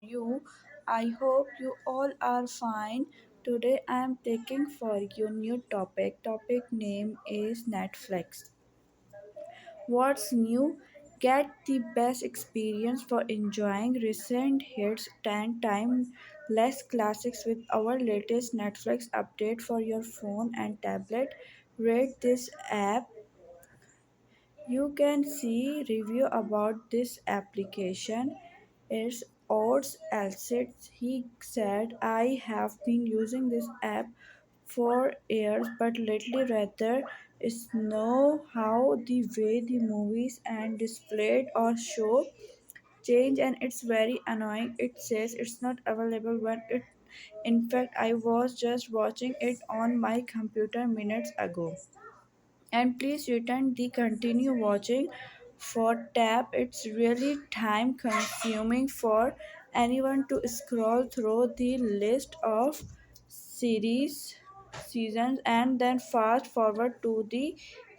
you? I hope you all are fine. Today I am taking for you new topic. Topic name is Netflix. What's new? Get the best experience for enjoying recent hits 10 times less classics with our latest Netflix update for your phone and tablet. Rate this app. You can see review about this application. It's Odds Elsett. He said, I have been using this app for years, but lately rather is know how the way the movies and displayed or show change, and it's very annoying. It says it's not available when it in fact I was just watching it on my computer minutes ago. And please return the continue watching for tab. It's really time consuming for anyone to scroll through the list of series seasons and then fast forward to the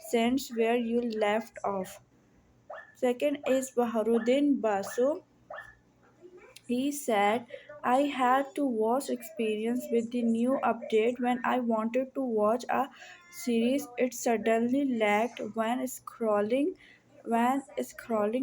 scenes where you left off. Second is Baharuddin Basu. He said, I had to watch experience with the new update when I wanted to watch a series. It suddenly lagged when scrolling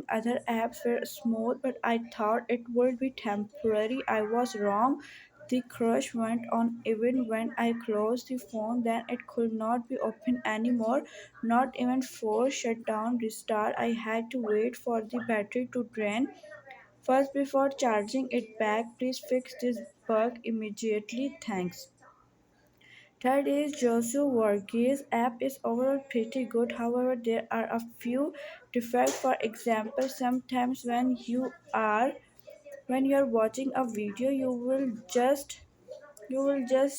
other apps were smooth, but I thought it would be temporary. I was wrong. The crush went on even when I closed the phone, then it could not be opened anymore. Not even for shutdown restart. I had to wait for the battery to drain first before charging it back. Please fix this bug immediately. Thanks. Third is Joshua Varghese app is overall pretty good. However, there are a few defects. For example, sometimes when you're watching a video, you will just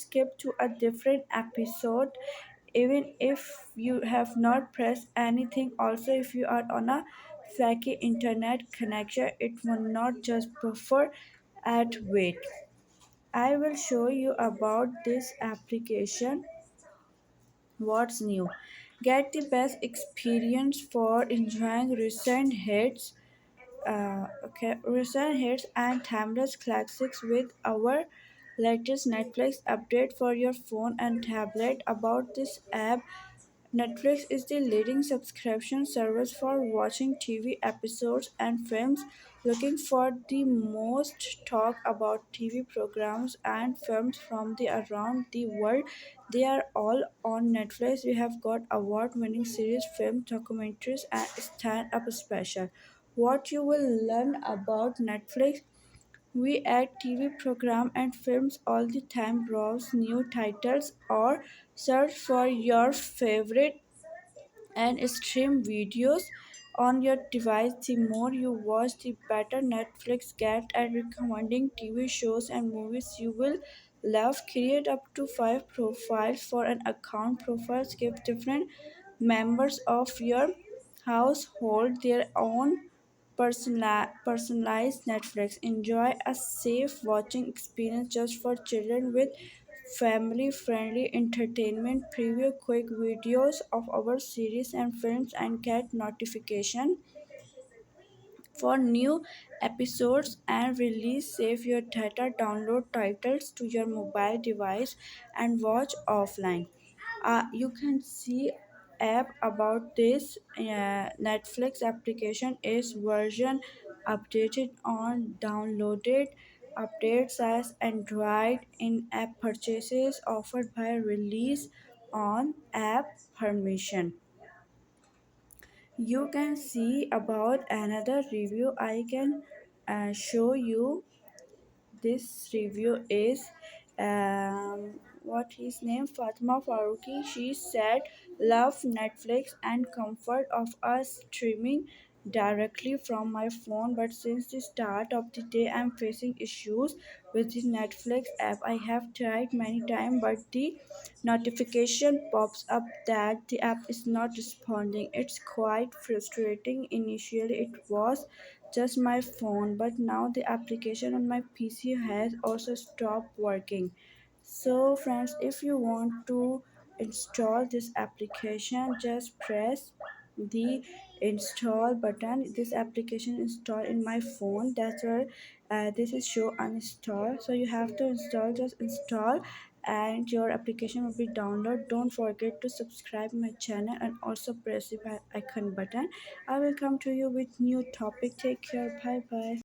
skip to a different episode even if you have not pressed anything. Also, if you are on a flaky internet connection, it will not just buffer at wait. I will show you about this application. What's new? Get the best experience for enjoying recent hits and timeless classics with our latest Netflix update for your phone and tablet. About this app, Netflix is the leading subscription service for watching TV episodes and films. Looking for the most talk about TV programs and films from the around the world. They are all on Netflix. We have got award-winning series, film, documentaries, and stand-up special. What you will learn about Netflix? We add TV program and films all the time. Browse new titles or search for your favorite and stream videos on your device. The more you watch, the better Netflix get at recommending TV shows and movies you will love. Create up to 5 profiles for an account. Profiles give different members of your household their own personalized Netflix. Enjoy a safe watching experience just for children with family friendly entertainment. Preview quick videos of our series and films and get notification for new episodes and release. Save your data, download titles to your mobile device and watch offline. You can see app about this. Netflix application is version updated on downloaded updates as Android in-app purchases offered by release on app permission. You can see about another review. I can show you. This review is what his name, Fatima Faruqi. She said, love Netflix and comfort of us streaming directly from my phone, but since the start of the day I'm facing issues with the Netflix app. I have tried many times, but the notification pops up that the app is not responding. It's quite frustrating. Initially it was just my phone, but now the application on my PC has also stopped working. So friends, if you want to install this application, just press the install button. This application installed in my phone. That's where this is show uninstall, so you have to install, just install, and your application will be download. Don't forget to subscribe my channel and also press the icon button. I will come to you with new topic. Take care. Bye bye.